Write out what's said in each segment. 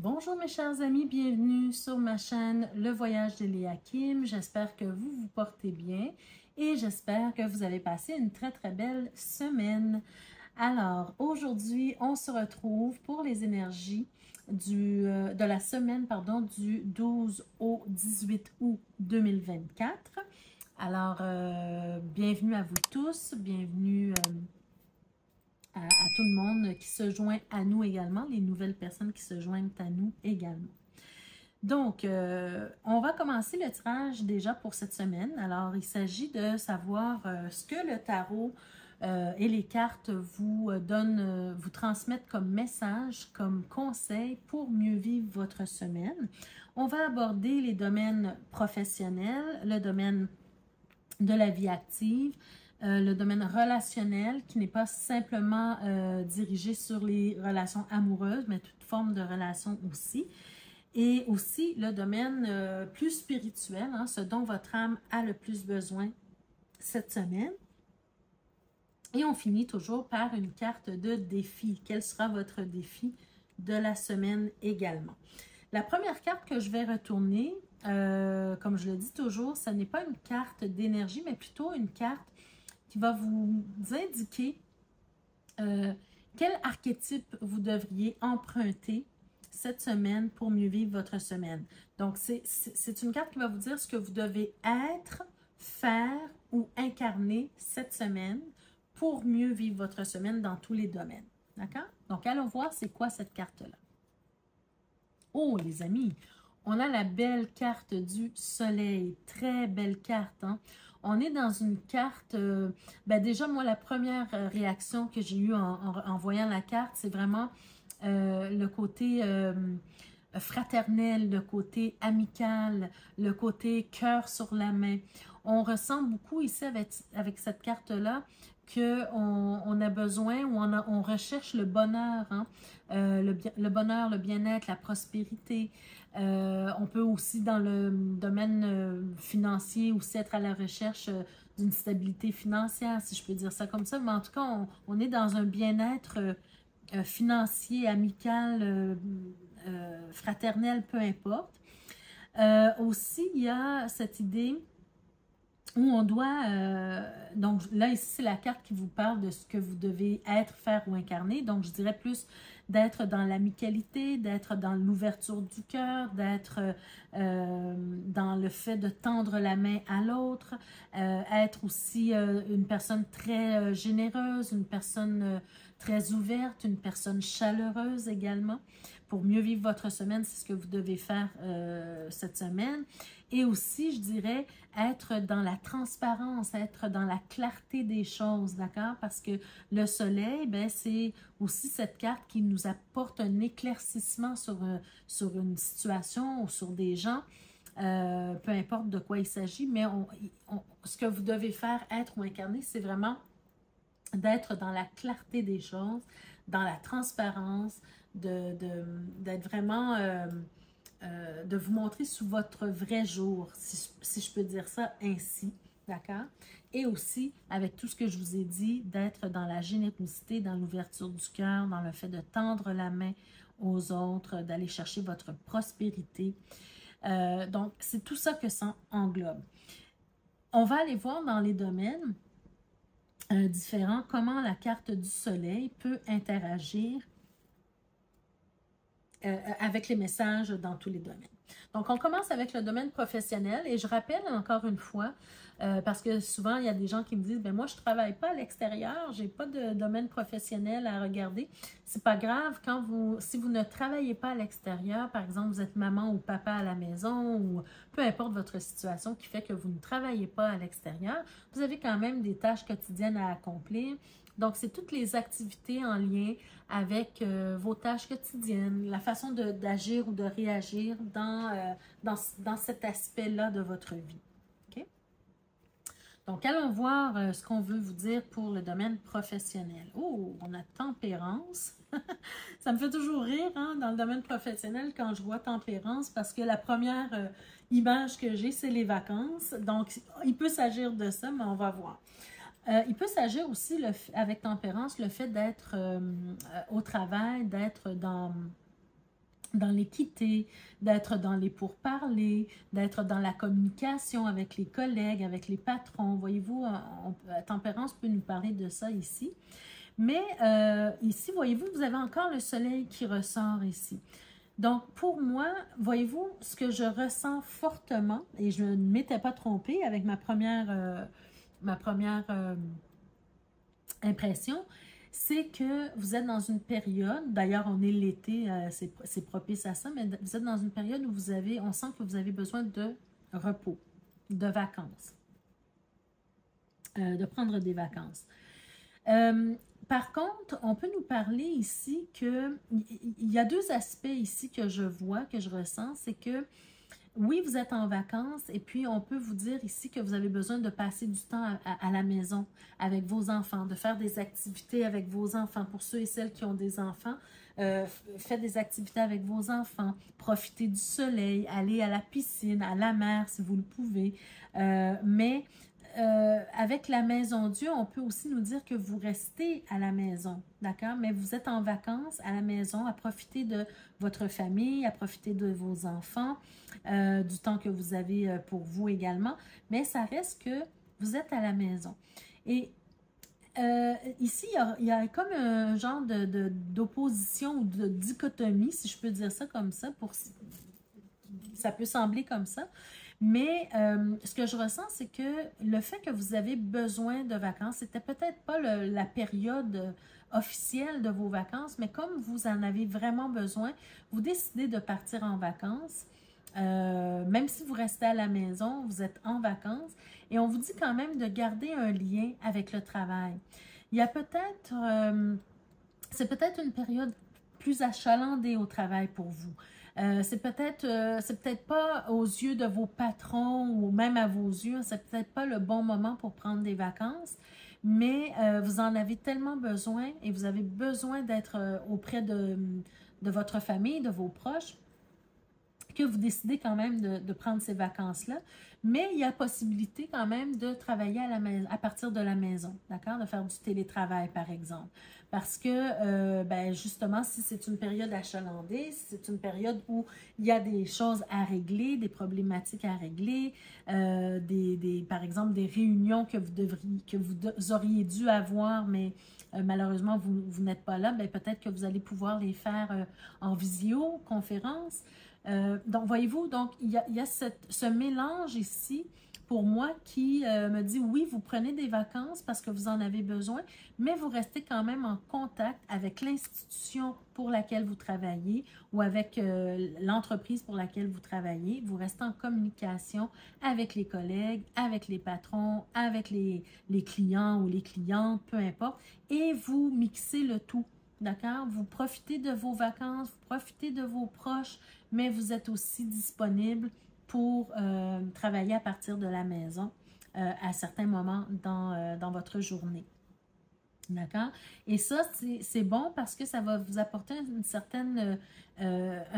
Bonjour mes chers amis, bienvenue sur ma chaîne Le Voyage de Léa Kim. J'espère que vous vous portez bien et j'espère que vous avez passé une très belle semaine. Alors aujourd'hui, on se retrouve pour les énergies de la semaine du 12 au 18 août 2024. Alors, bienvenue à vous tous, bienvenue à tout le monde qui se joint à nous également, les nouvelles personnes qui se joignent à nous également. Donc, on va commencer le tirage déjà pour cette semaine. Alors, il s'agit de savoir ce que le tarot et les cartes vous donnent, vous transmettent comme message, comme conseil pour mieux vivre votre semaine. On va aborder les domaines professionnels, le domaine de la vie active, le domaine relationnel qui n'est pas simplement dirigé sur les relations amoureuses, mais toute forme de relation aussi. Et aussi le domaine plus spirituel, hein, ce dont votre âme a le plus besoin cette semaine. Et on finit toujours par une carte de défi. Quel sera votre défi de la semaine également? La première carte que je vais retourner, comme je le dis toujours, ce n'est pas une carte d'énergie, mais plutôt une carte qui va vous indiquer quel archétype vous devriez emprunter cette semaine pour mieux vivre votre semaine. Donc, c'est une carte qui va vous dire ce que vous devez être, faire ou incarner cette semaine pour mieux vivre votre semaine dans tous les domaines. D'accord? Donc, allons voir c'est quoi cette carte-là. Oh, les amis, on a la belle carte du soleil. Très belle carte, hein? On est dans une carte, déjà moi la première réaction que j'ai eue en voyant la carte, c'est vraiment le côté fraternel, le côté amical, le côté cœur sur la main. On ressent beaucoup ici avec cette carte-là qu'on a besoin ou on recherche le bonheur, hein? Le bonheur, le bien-être, la prospérité. On peut aussi dans le domaine financier aussi être à la recherche d'une stabilité financière, si je peux dire ça comme ça. Mais en tout cas, on est dans un bien-être financier, amical, fraternel, peu importe. Aussi, il y a cette idée où on doit, donc là ici c'est la carte qui vous parle de ce que vous devez être, faire ou incarner, donc je dirais plus d'être dans l'amicalité, d'être dans l'ouverture du cœur, d'être dans le fait de tendre la main à l'autre, être aussi une personne très généreuse, une personne très ouverte, une personne chaleureuse également. Pour mieux vivre votre semaine, c'est ce que vous devez faire cette semaine. Et aussi, je dirais, être dans la transparence, être dans la clarté des choses, d'accord? Parce que le soleil, ben, c'est aussi cette carte qui nous apporte un éclaircissement sur une situation ou sur des gens, peu importe de quoi il s'agit, mais ce que vous devez faire, être ou incarner, c'est vraiment d'être dans la clarté des choses, dans la transparence, d'être vraiment... de vous montrer sous votre vrai jour, si je peux dire ça ainsi, d'accord? Et aussi, avec tout ce que je vous ai dit, d'être dans la générosité, dans l'ouverture du cœur, dans le fait de tendre la main aux autres, d'aller chercher votre prospérité. Donc, c'est tout ça que ça englobe. On va aller voir dans les domaines différents comment la carte du soleil peut interagir avec les messages dans tous les domaines. Donc, on commence avec le domaine professionnel et je rappelle encore une fois, parce que souvent, il y a des gens qui me disent, ben moi, je ne travaille pas à l'extérieur, je n'ai pas de domaine professionnel à regarder. C'est pas grave, si vous ne travaillez pas à l'extérieur, par exemple, vous êtes maman ou papa à la maison ou peu importe votre situation qui fait que vous ne travaillez pas à l'extérieur, vous avez quand même des tâches quotidiennes à accomplir. Donc, c'est toutes les activités en lien avec vos tâches quotidiennes, la façon d'agir ou de réagir dans cet aspect-là de votre vie. Okay? Donc, allons voir ce qu'on veut vous dire pour le domaine professionnel. Oh, on a tempérance. Ça me fait toujours rire hein, dans le domaine professionnel quand je vois tempérance parce que la première image que j'ai, c'est les vacances. Donc, il peut s'agir de ça, mais on va voir. Il peut s'agir aussi, avec tempérance, le fait d'être au travail, d'être dans l'équité, d'être dans les pourparlers, d'être dans la communication avec les collègues, avec les patrons. Voyez-vous, Tempérance peut nous parler de ça ici. Mais ici, voyez-vous, vous avez encore le soleil qui ressort ici. Donc, pour moi, voyez-vous, ce que je ressens fortement, et je ne m'étais pas trompée avec ma première impression, c'est que vous êtes dans une période, d'ailleurs on est l'été, c'est propice à ça, mais vous êtes dans une période où on sent que vous avez besoin de repos, de vacances, de prendre des vacances. Par contre, on peut nous parler ici que, il y a deux aspects ici que je vois, que je ressens, c'est que oui, vous êtes en vacances et puis on peut vous dire ici que vous avez besoin de passer du temps à la maison avec vos enfants, de faire des activités avec vos enfants. Pour ceux et celles qui ont des enfants, faites des activités avec vos enfants, profitez du soleil, allez à la piscine, à la mer si vous le pouvez. Avec la Maison Dieu, on peut aussi nous dire que vous restez à la maison, d'accord? Mais vous êtes en vacances à la maison, à profiter de votre famille, à profiter de vos enfants, du temps que vous avez pour vous également. Mais ça reste que vous êtes à la maison. Et ici, il y a comme un genre d'opposition ou de dichotomie, si je peux dire ça comme ça, ça peut sembler comme ça. Mais ce que je ressens, c'est que le fait que vous avez besoin de vacances, c'était peut-être pas la période officielle de vos vacances, mais comme vous en avez vraiment besoin, vous décidez de partir en vacances. Même si vous restez à la maison, vous êtes en vacances et on vous dit quand même de garder un lien avec le travail. Il y a peut-être, c'est peut-être une période plus achalandée au travail pour vous. C'est peut-être pas aux yeux de vos patrons ou même à vos yeux, c'est peut-être pas le bon moment pour prendre des vacances, mais vous en avez tellement besoin et vous avez besoin d'être auprès de votre famille, de vos proches, que vous décidez quand même de prendre ces vacances-là. Mais il y a possibilité quand même de travailler à partir de la maison, d'accord? De faire du télétravail, par exemple. Parce que, justement, si c'est une période achalandée, si c'est une période où il y a des choses à régler, des problématiques à régler, par exemple, des réunions que vous auriez dû avoir, mais malheureusement, vous n'êtes pas là, peut-être que vous allez pouvoir les faire en visioconférence. Donc, voyez-vous, donc il y a ce mélange ici, pour moi, qui me dit, oui, vous prenez des vacances parce que vous en avez besoin, mais vous restez quand même en contact avec l'institution pour laquelle vous travaillez ou avec l'entreprise pour laquelle vous travaillez. Vous restez en communication avec les collègues, avec les patrons, avec les clients ou les clientes, peu importe, et vous mixez le tout. D'accord? Vous profitez de vos vacances, vous profitez de vos proches, mais vous êtes aussi disponible pour travailler à partir de la maison à certains moments dans votre journée. D'accord? Et ça, c'est bon parce que ça va vous apporter un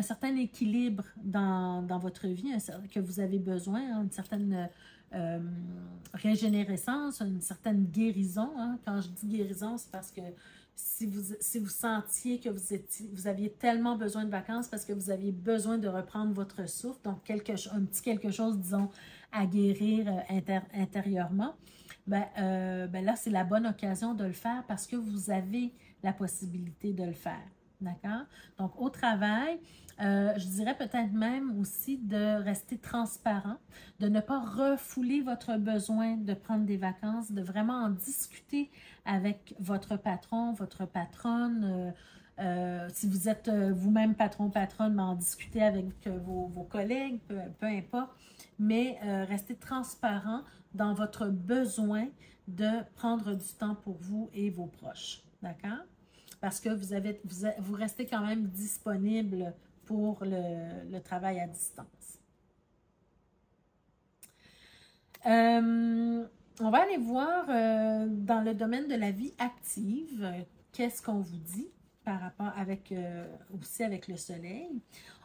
certain équilibre dans votre vie que vous avez besoin, hein, une certaine régénérescence, une certaine guérison. Hein. Quand je dis guérison, c'est parce que si vous sentiez que vous aviez tellement besoin de vacances parce que vous aviez besoin de reprendre votre souffle, donc un petit quelque chose, disons, à guérir intérieurement, là, c'est la bonne occasion de le faire parce que vous avez la possibilité de le faire. D'accord? Donc, au travail, je dirais peut-être même aussi de rester transparent, de ne pas refouler votre besoin de prendre des vacances, de vraiment en discuter avec votre patron, votre patronne. Si vous êtes vous-même patron-patronne, en discuter avec vos collègues, peu importe, mais restez transparent dans votre besoin de prendre du temps pour vous et vos proches. D'accord? Parce que vous restez quand même disponible pour le travail à distance. On va aller voir dans le domaine de la vie active, qu'est-ce qu'on vous dit par rapport aussi avec le soleil.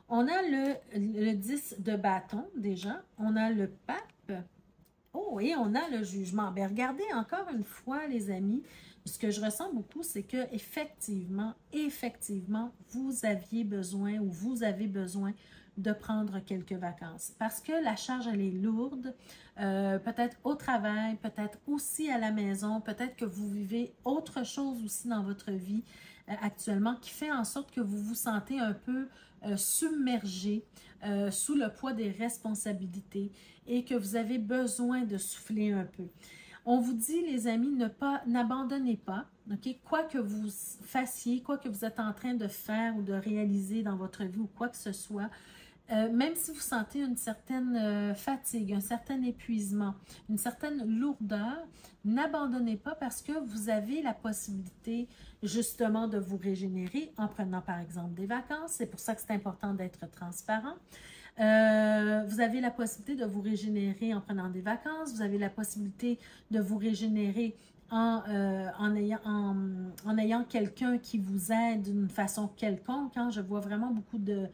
On a le 10 de bâton déjà, on a le pape, oh, et on a le jugement. Bien, regardez encore une fois, les amis, ce que je ressens beaucoup, c'est que effectivement, vous aviez besoin ou vous avez besoin de prendre quelques vacances. Parce que la charge, elle est lourde, peut-être au travail, peut-être aussi à la maison, peut-être que vous vivez autre chose aussi dans votre vie actuellement qui fait en sorte que vous vous sentez un peu submergé sous le poids des responsabilités et que vous avez besoin de souffler un peu. On vous dit, les amis, n'abandonnez pas, ok? Quoi que vous fassiez, quoi que vous êtes en train de faire ou de réaliser dans votre vie ou quoi que ce soit, même si vous sentez une certaine fatigue, un certain épuisement, une certaine lourdeur, n'abandonnez pas parce que vous avez la possibilité justement de vous régénérer en prenant par exemple des vacances. C'est pour ça que c'est important d'être transparent. Vous avez la possibilité de vous régénérer en prenant des vacances. Vous avez la possibilité de vous régénérer en ayant quelqu'un qui vous aide d'une façon quelconque. Hein. Je vois vraiment beaucoup de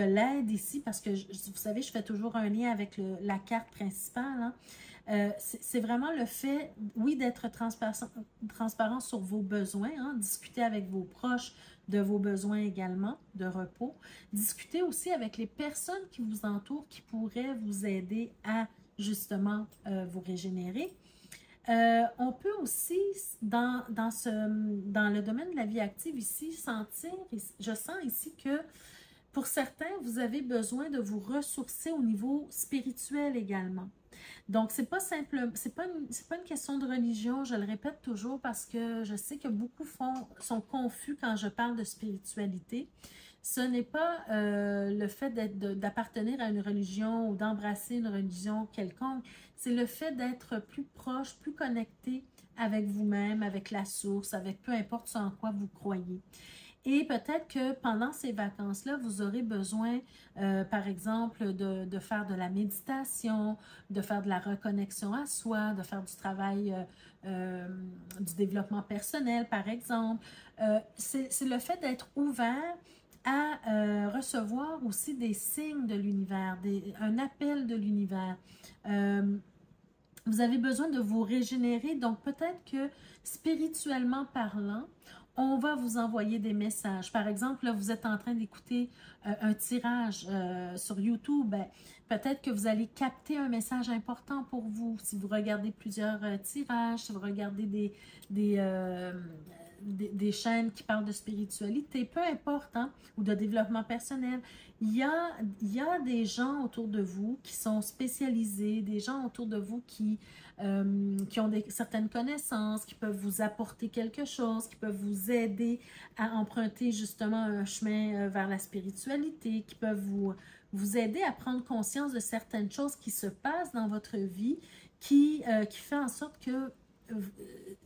l'aide ici parce que, vous savez, je fais toujours un lien avec la carte principale. Hein. C'est vraiment le fait, oui, d'être transparent sur vos besoins, hein, discuter avec vos proches de vos besoins également, de repos. Discuter aussi avec les personnes qui vous entourent qui pourraient vous aider à justement vous régénérer. On peut aussi, dans le domaine de la vie active ici, je sens ici que pour certains, vous avez besoin de vous ressourcer au niveau spirituel également. Donc, c'est pas une question de religion, je le répète toujours parce que je sais que beaucoup sont confus quand je parle de spiritualité. Ce n'est pas le fait d'appartenir à une religion ou d'embrasser une religion quelconque, c'est le fait d'être plus proche, plus connecté avec vous-même, avec la source, avec peu importe ce en quoi vous croyez. Et peut-être que pendant ces vacances-là, vous aurez besoin, par exemple, de faire de la méditation, de faire de la reconnexion à soi, de faire du travail, du développement personnel, par exemple. C'est le fait d'être ouvert à recevoir aussi des signes de l'univers, un appel de l'univers. Vous avez besoin de vous régénérer, donc peut-être que spirituellement parlant, on va vous envoyer des messages. Par exemple, là, vous êtes en train d'écouter un tirage sur YouTube. Ben, peut-être que vous allez capter un message important pour vous. Si vous regardez plusieurs tirages, si vous regardez des chaînes qui parlent de spiritualité, peu importe, hein, ou de développement personnel, il y a des gens autour de vous qui sont spécialisés, des gens autour de vous qui ont certaines connaissances, qui peuvent vous apporter quelque chose, qui peuvent vous aider à emprunter justement un chemin vers la spiritualité, qui peuvent vous aider à prendre conscience de certaines choses qui se passent dans votre vie, qui fait en sorte que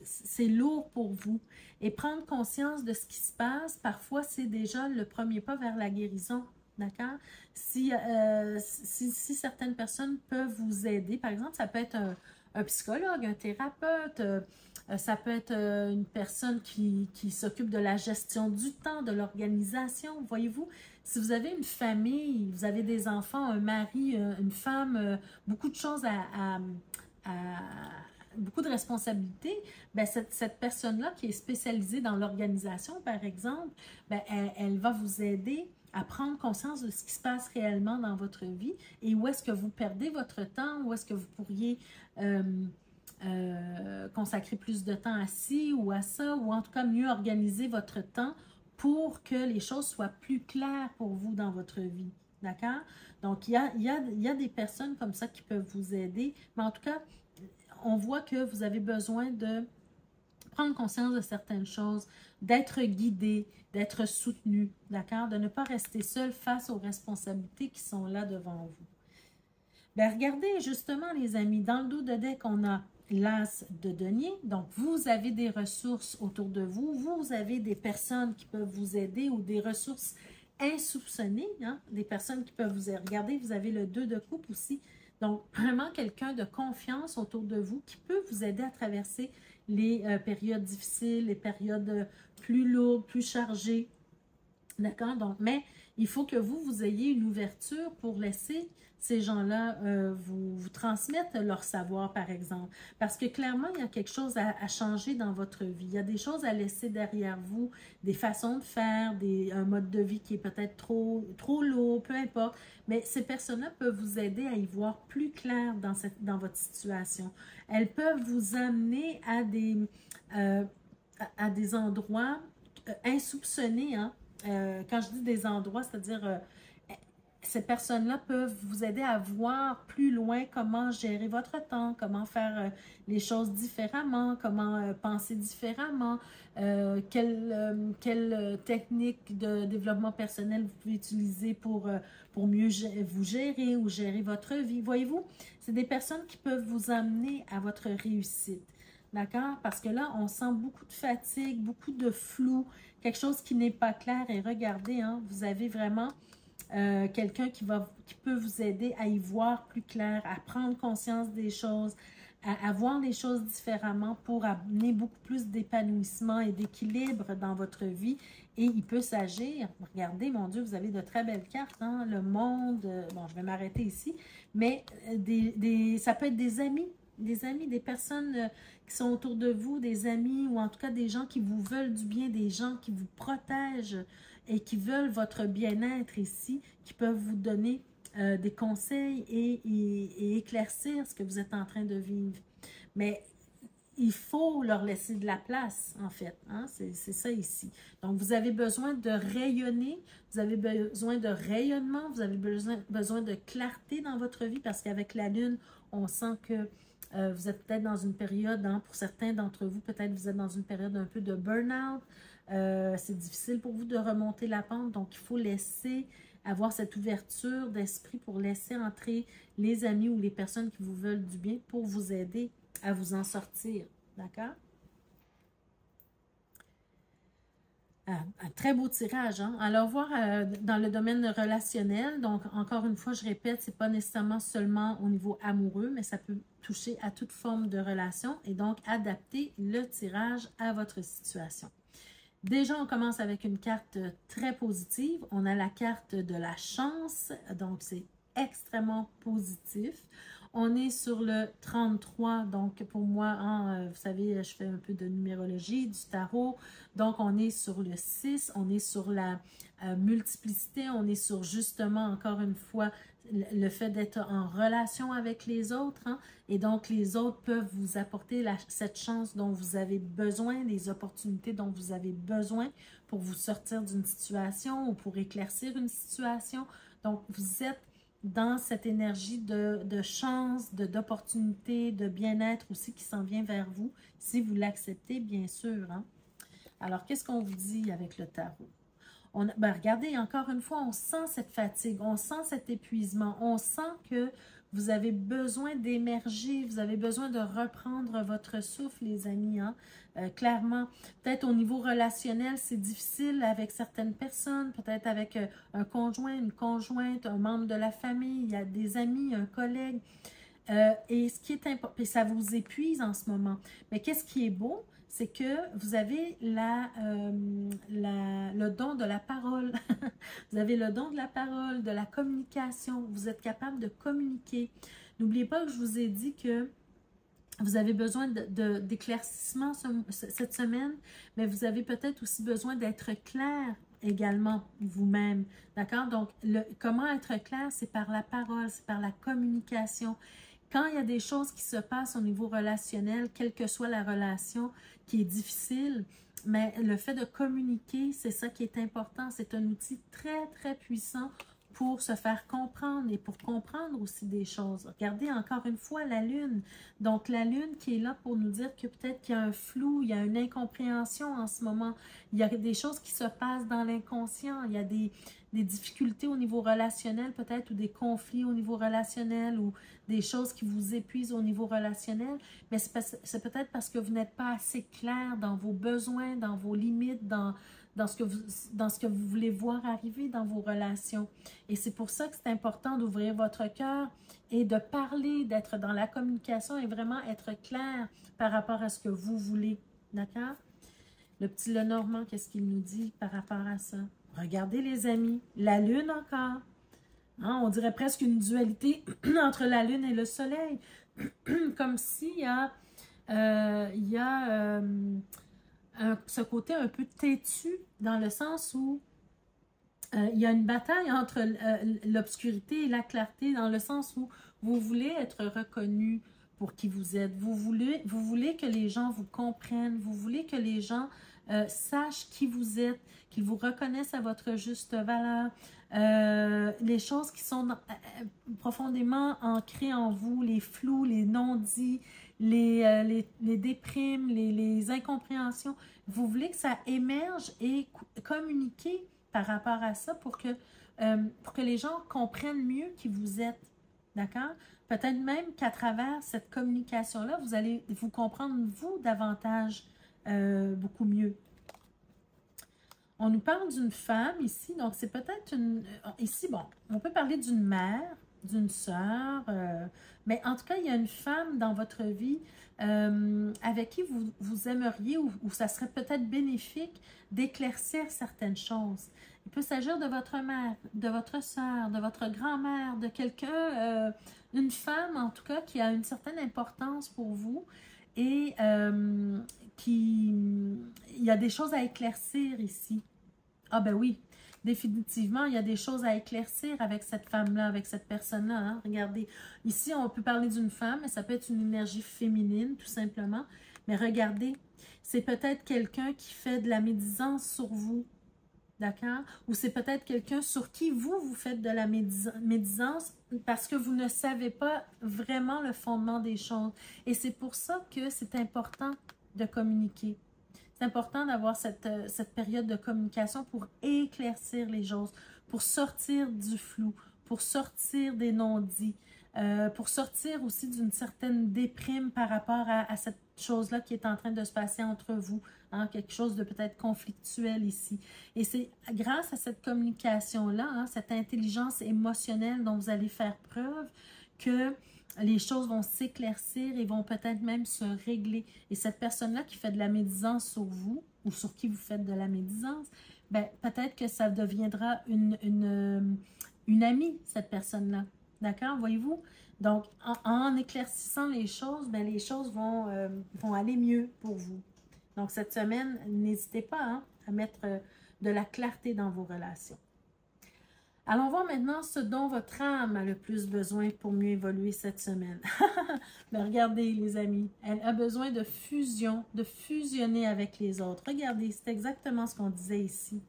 c'est lourd pour vous. Et prendre conscience de ce qui se passe, parfois, c'est déjà le premier pas vers la guérison. D'accord? Si certaines personnes peuvent vous aider, par exemple, ça peut être un psychologue, un thérapeute, ça peut être une personne qui s'occupe de la gestion du temps, de l'organisation. Voyez-vous, si vous avez une famille, vous avez des enfants, un mari, une femme, beaucoup de choses beaucoup de responsabilités, ben cette personne-là qui est spécialisée dans l'organisation, par exemple, ben elle va vous aider à prendre conscience de ce qui se passe réellement dans votre vie et où est-ce que vous perdez votre temps, où est-ce que vous pourriez consacrer plus de temps à ci ou à ça, ou en tout cas mieux organiser votre temps pour que les choses soient plus claires pour vous dans votre vie. D'accord? Donc, il y a des personnes comme ça qui peuvent vous aider, mais en tout cas, on voit que vous avez besoin de prendre conscience de certaines choses, d'être guidé, d'être soutenu, d'accord? De ne pas rester seul face aux responsabilités qui sont là devant vous. Bien, regardez justement, les amis, dans le dos de deck, on a l'as de denier. Donc, vous avez des ressources autour de vous. Vous avez des personnes qui peuvent vous aider ou des ressources insoupçonnées, hein? Des personnes qui peuvent vous aider. Regardez, vous avez le 2 de coupe aussi. Donc, vraiment quelqu'un de confiance autour de vous qui peut vous aider à traverser les périodes difficiles, les périodes plus lourdes, plus chargées. D'accord? Donc, mais il faut que vous ayez une ouverture pour laisser ces gens-là vous transmettre leur savoir, par exemple. Parce que clairement, il y a quelque chose à changer dans votre vie. Il y a des choses à laisser derrière vous, des façons de faire, un mode de vie qui est peut-être trop lourd, peu importe. Mais ces personnes-là peuvent vous aider à y voir plus clair dans votre situation. Elles peuvent vous amener euh, à des endroits insoupçonnés, hein? Quand je dis des endroits, c'est-à-dire ces personnes-là peuvent vous aider à voir plus loin comment gérer votre temps, comment faire les choses différemment, comment penser différemment, quelle technique de développement personnel vous pouvez utiliser pour mieux vous gérer ou gérer votre vie. Voyez-vous, c'est des personnes qui peuvent vous amener à votre réussite. D'accord? Parce que là, on sent beaucoup de fatigue, beaucoup de flou, quelque chose qui n'est pas clair. Et regardez, hein, vous avez vraiment quelqu'un qui peut vous aider à y voir plus clair, à prendre conscience des choses, à voir les choses différemment pour amener beaucoup plus d'épanouissement et d'équilibre dans votre vie. Et il peut s'agir, regardez, mon Dieu, vous avez de très belles cartes, hein, le monde, bon, je vais m'arrêter ici, mais ça peut être des amis, des personnes qui sont autour de vous, des amis ou en tout cas des gens qui vous veulent du bien, des gens qui vous protègent et qui veulent votre bien-être ici, qui peuvent vous donner des conseils et éclaircir ce que vous êtes en train de vivre. Mais il faut leur laisser de la place, en fait. Hein? C'est ça ici. Donc, vous avez besoin de rayonner, vous avez besoin de rayonnement, vous avez besoin de clarté dans votre vie parce qu'avec la Lune, on sent que vous êtes peut-être dans une période, hein, pour certains d'entre vous, peut-être vous êtes dans une période un peu de burn-out. C'est difficile pour vous de remonter la pente, donc il faut laisser avoir cette ouverture d'esprit pour laisser entrer les amis ou les personnes qui vous veulent du bien pour vous aider à vous en sortir. D'accord? Un très beau tirage, hein? Alors, voir dans le domaine relationnel, donc encore une fois, je répète, c'est pas nécessairement seulement au niveau amoureux, mais ça peut toucher à toute forme de relation et donc adapter le tirage à votre situation. Déjà, on commence avec une carte très positive. On a la carte de la chance, donc c'est extrêmement positif. On est sur le 33, donc pour moi, hein, vous savez, je fais un peu de numérologie, du tarot. Donc, on est sur le 6, on est sur la multiplicité, on est sur justement, encore une fois, le fait d'être en relation avec les autres. Hein, et donc, les autres peuvent vous apporter cette chance dont vous avez besoin, les opportunités dont vous avez besoin pour vous sortir d'une situation ou pour éclaircir une situation. Donc, vous êtes dans cette énergie de chance, d'opportunité, de bien-être aussi qui s'en vient vers vous, si vous l'acceptez, bien sûr. Hein? Alors, qu'est-ce qu'on vous dit avec le tarot? Regardez, encore une fois, on sent cette fatigue, on sent cet épuisement, on sent que vous avez besoin d'émerger, vous avez besoin de reprendre votre souffle, les amis. Hein? Clairement, peut-être au niveau relationnel, c'est difficile avec certaines personnes, peut-être avec un conjoint, une conjointe, un membre de la famille, il y a des amis, un collègue. Et ce qui est important, ça vous épuise en ce moment. Mais qu'est-ce qui est beau? C'est que vous avez le don de la parole. Vous avez le don de la parole, de la communication. Vous êtes capable de communiquer. N'oubliez pas que je vous ai dit que vous avez besoin d'éclaircissement cette semaine, mais vous avez peut-être aussi besoin d'être clair également vous-même. D'accord? Donc, comment être clair? C'est par la parole, c'est par la communication. Quand il y a des choses qui se passent au niveau relationnel, quelle que soit la relation qui est difficile, mais le fait de communiquer, c'est ça qui est important. C'est un outil très, très puissant pour se faire comprendre et pour comprendre aussi des choses. Regardez encore une fois la Lune. Donc, la Lune qui est là pour nous dire que peut-être qu'il y a un flou, il y a une incompréhension en ce moment. Il y a des choses qui se passent dans l'inconscient. Il y a des difficultés au niveau relationnel peut-être ou des conflits au niveau relationnel ou des choses qui vous épuisent au niveau relationnel. Mais c'est peut-être parce que vous n'êtes pas assez clair dans vos besoins, dans vos limites, dans ce que vous voulez voir arriver dans vos relations. Et c'est pour ça que c'est important d'ouvrir votre cœur et de parler, d'être dans la communication et vraiment être clair par rapport à ce que vous voulez. D'accord? Le petit Lenormand, qu'est-ce qu'il nous dit par rapport à ça? Regardez les amis, la lune encore. Hein, on dirait presque une dualité entre la lune et le soleil. Comme s'il y a, ce côté un peu têtu dans le sens où il y a une bataille entre l'obscurité et la clarté, dans le sens où vous voulez être reconnu pour qui vous êtes. Vous voulez que les gens vous comprennent. Vous voulez que les gens sachent qui vous êtes, qu'ils vous reconnaissent à votre juste valeur. Les choses qui sont profondément ancrées en vous, les flous, les non-dits, les déprimes, les incompréhensions. Vous voulez que ça émerge et communiquer par rapport à ça pour que les gens comprennent mieux qui vous êtes. D'accord? Peut-être même qu'à travers cette communication-là, vous allez vous comprendre, vous, davantage, beaucoup mieux. On nous parle d'une femme ici, donc c'est peut-être une... Ici, bon, on peut parler d'une mère, d'une sœur, mais en tout cas, il y a une femme dans votre vie avec qui vous aimeriez ou ça serait peut-être bénéfique d'éclaircir certaines choses. Il peut s'agir de votre mère, de votre sœur, de votre grand-mère, de quelqu'un, une femme en tout cas qui a une certaine importance pour vous et il y a des choses à éclaircir ici. Ah ben oui, définitivement, il y a des choses à éclaircir avec cette femme-là, avec cette personne-là. Hein? Regardez, ici, on peut parler d'une femme, mais ça peut être une énergie féminine, tout simplement. Mais regardez, c'est peut-être quelqu'un qui fait de la médisance sur vous, d'accord? Ou c'est peut-être quelqu'un sur qui vous faites de la médisance parce que vous ne savez pas vraiment le fondement des choses. Et c'est pour ça que c'est important de communiquer. C'est important d'avoir cette période de communication pour éclaircir les choses, pour sortir du flou, pour sortir des non-dits, pour sortir aussi d'une certaine déprime par rapport à cette chose-là qui est en train de se passer entre vous, hein, quelque chose de peut-être conflictuel ici. Et c'est grâce à cette communication-là, hein, cette intelligence émotionnelle dont vous allez faire preuve, que les choses vont s'éclaircir et vont peut-être même se régler. Et cette personne-là qui fait de la médisance sur vous, ou sur qui vous faites de la médisance, ben, peut-être que ça deviendra une amie, cette personne-là. D'accord? Voyez-vous? Donc, en éclaircissant les choses, ben, les choses vont aller mieux pour vous. Donc, cette semaine, n'hésitez pas hein, à mettre de la clarté dans vos relations. Allons voir maintenant ce dont votre âme a le plus besoin pour mieux évoluer cette semaine. Mais regardez les amis, elle a besoin de fusion, de fusionner avec les autres. Regardez, c'est exactement ce qu'on disait ici.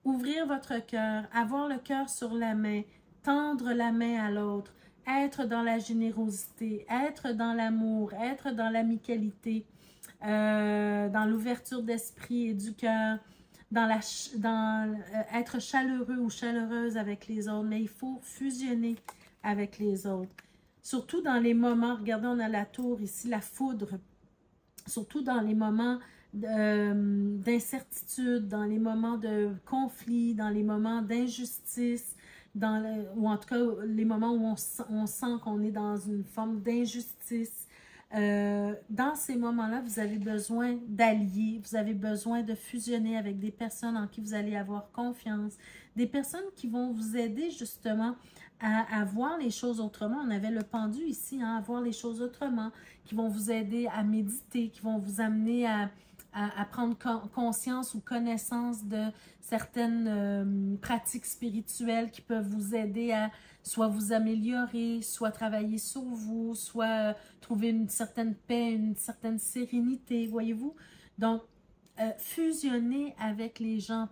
Ouvrir votre cœur, avoir le cœur sur la main, tendre la main à l'autre, être dans la générosité, être dans l'amour, être dans l'amicalité, dans l'ouverture d'esprit et du cœur, être chaleureux ou chaleureuse avec les autres, mais il faut fusionner avec les autres. Surtout dans les moments, regardez, on a la tour ici, la foudre, surtout dans les moments d'incertitude, dans les moments de conflit, dans les moments d'injustice, ou en tout cas les moments où on sent qu'on est dans une forme d'injustice. Dans ces moments-là, vous avez besoin d'allier, vous avez besoin de fusionner avec des personnes en qui vous allez avoir confiance, des personnes qui vont vous aider justement à voir les choses autrement. On avait le pendu ici, hein, à voir les choses autrement, qui vont vous aider à méditer, qui vont vous amener à prendre conscience ou connaissance de certaines pratiques spirituelles qui peuvent vous aider à soit vous améliorer, soit travailler sur vous, soit trouver une certaine paix, une certaine sérénité, voyez-vous? Donc, fusionnez avec les gens,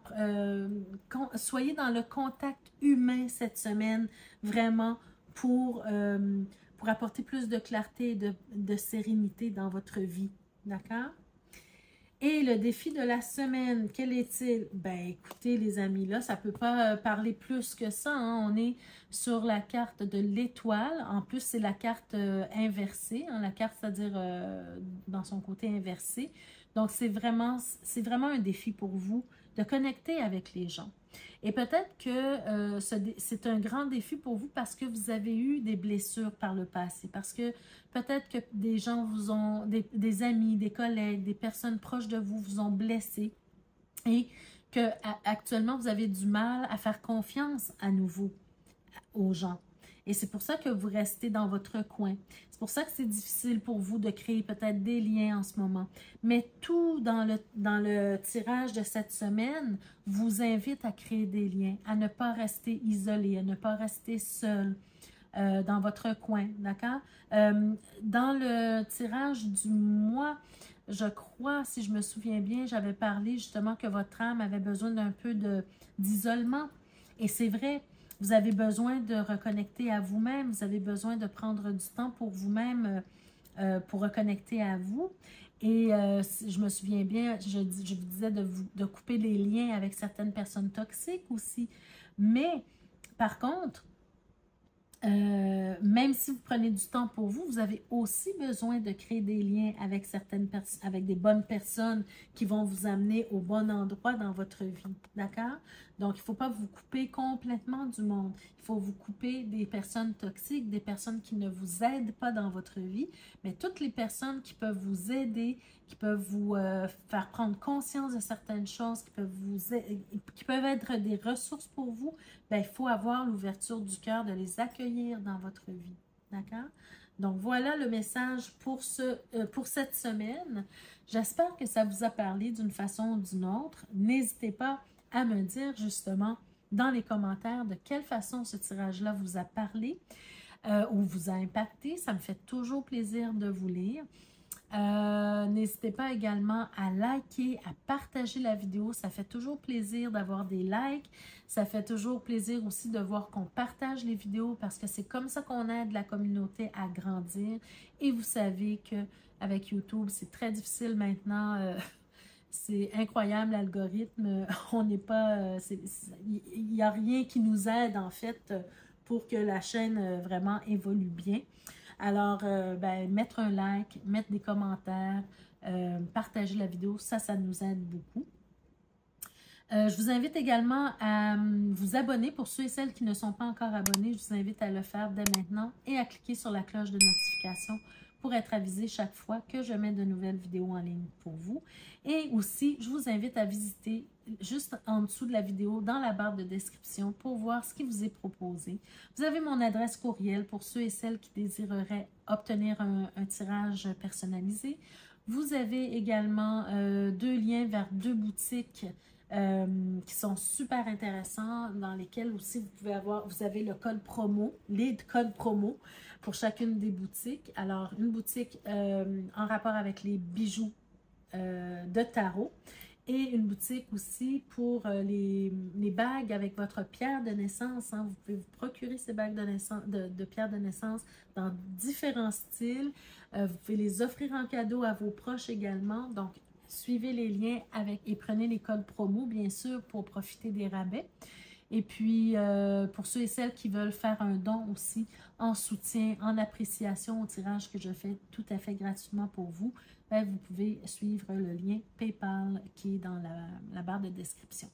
soyez dans le contact humain cette semaine, vraiment, pour apporter plus de clarté et de sérénité dans votre vie, d'accord? Et le défi de la semaine, quel est-il? Ben, écoutez, les amis, là, ça ne peut pas parler plus que ça. Hein? On est sur la carte de l'étoile. En plus, c'est la carte inversée. Hein? La carte, c'est-à-dire dans son côté inversé. Donc, c'est vraiment un défi pour vous de connecter avec les gens. Et peut-être que c'est un grand défi pour vous parce que vous avez eu des blessures par le passé. Parce que peut-être que des gens vous ont, des amis, des collègues, des personnes proches de vous vous ont blessé. Et que actuellement vous avez du mal à faire confiance à nouveau aux gens. Et c'est pour ça que vous restez dans votre coin. C'est pour ça que c'est difficile pour vous de créer peut-être des liens en ce moment. Mais tout dans le tirage de cette semaine vous invite à créer des liens, à ne pas rester isolé, à ne pas rester seul dans votre coin, d'accord? Dans le tirage du mois, je crois, si je me souviens bien, j'avais parlé justement que votre âme avait besoin d'un peu d'isolement. Et c'est vrai. Vous avez besoin de reconnecter à vous-même, vous avez besoin de prendre du temps pour vous-même, pour reconnecter à vous. Et je me souviens bien, je vous disais de couper les liens avec certaines personnes toxiques aussi. Mais, par contre, même si vous prenez du temps pour vous, vous avez aussi besoin de créer des liens avec avec des bonnes personnes qui vont vous amener au bon endroit dans votre vie, d'accord? Donc, il ne faut pas vous couper complètement du monde. Il faut vous couper des personnes toxiques, des personnes qui ne vous aident pas dans votre vie, mais toutes les personnes qui peuvent vous aider, qui peuvent vous faire prendre conscience de certaines choses, qui peuvent être des ressources pour vous, bien, il faut avoir l'ouverture du cœur de les accueillir dans votre vie. D'accord? Donc, voilà le message pour cette semaine. J'espère que ça vous a parlé d'une façon ou d'une autre. N'hésitez pas à me dire justement dans les commentaires de quelle façon ce tirage-là vous a parlé ou vous a impacté. Ça me fait toujours plaisir de vous lire. N'hésitez pas également à liker, à partager la vidéo. Ça fait toujours plaisir d'avoir des likes. Ça fait toujours plaisir aussi de voir qu'on partage les vidéos parce que c'est comme ça qu'on aide la communauté à grandir. Et vous savez qu'avec YouTube, c'est très difficile maintenant. C'est incroyable l'algorithme. On n'est pas... Il n'y a rien qui nous aide en fait pour que la chaîne vraiment évolue bien. Alors, mettre un like, mettre des commentaires, partager la vidéo, ça nous aide beaucoup. Je vous invite également à vous abonner pour ceux et celles qui ne sont pas encore abonnés. Je vous invite à le faire dès maintenant et à cliquer sur la cloche de notification pour être avisé chaque fois que je mets de nouvelles vidéos en ligne pour vous. Et aussi, je vous invite à visiter juste en dessous de la vidéo, dans la barre de description, pour voir ce qui vous est proposé. Vous avez mon adresse courriel pour ceux et celles qui désireraient obtenir un tirage personnalisé. Vous avez également 2 liens vers 2 boutiques qui sont super intéressants, dans lesquels aussi vous avez le code promo, les codes promo pour chacune des boutiques. Alors, une boutique en rapport avec les bijoux de tarot et une boutique aussi pour les bagues avec votre pierre de naissance. Hein. Vous pouvez vous procurer ces bagues de pierre de naissance dans différents styles. Vous pouvez les offrir en cadeau à vos proches également. Donc, suivez les liens et prenez les codes promo, bien sûr, pour profiter des rabais. Et puis, pour ceux et celles qui veulent faire un don aussi en soutien, en appréciation au tirage que je fais tout à fait gratuitement pour vous, bien, vous pouvez suivre le lien PayPal qui est dans la barre de description.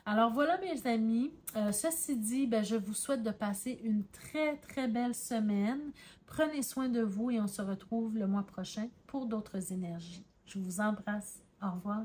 Alors voilà mes amis, ceci dit, bien, je vous souhaite de passer une très très belle semaine. Prenez soin de vous et on se retrouve le mois prochain pour d'autres énergies. Je vous embrasse. Au revoir.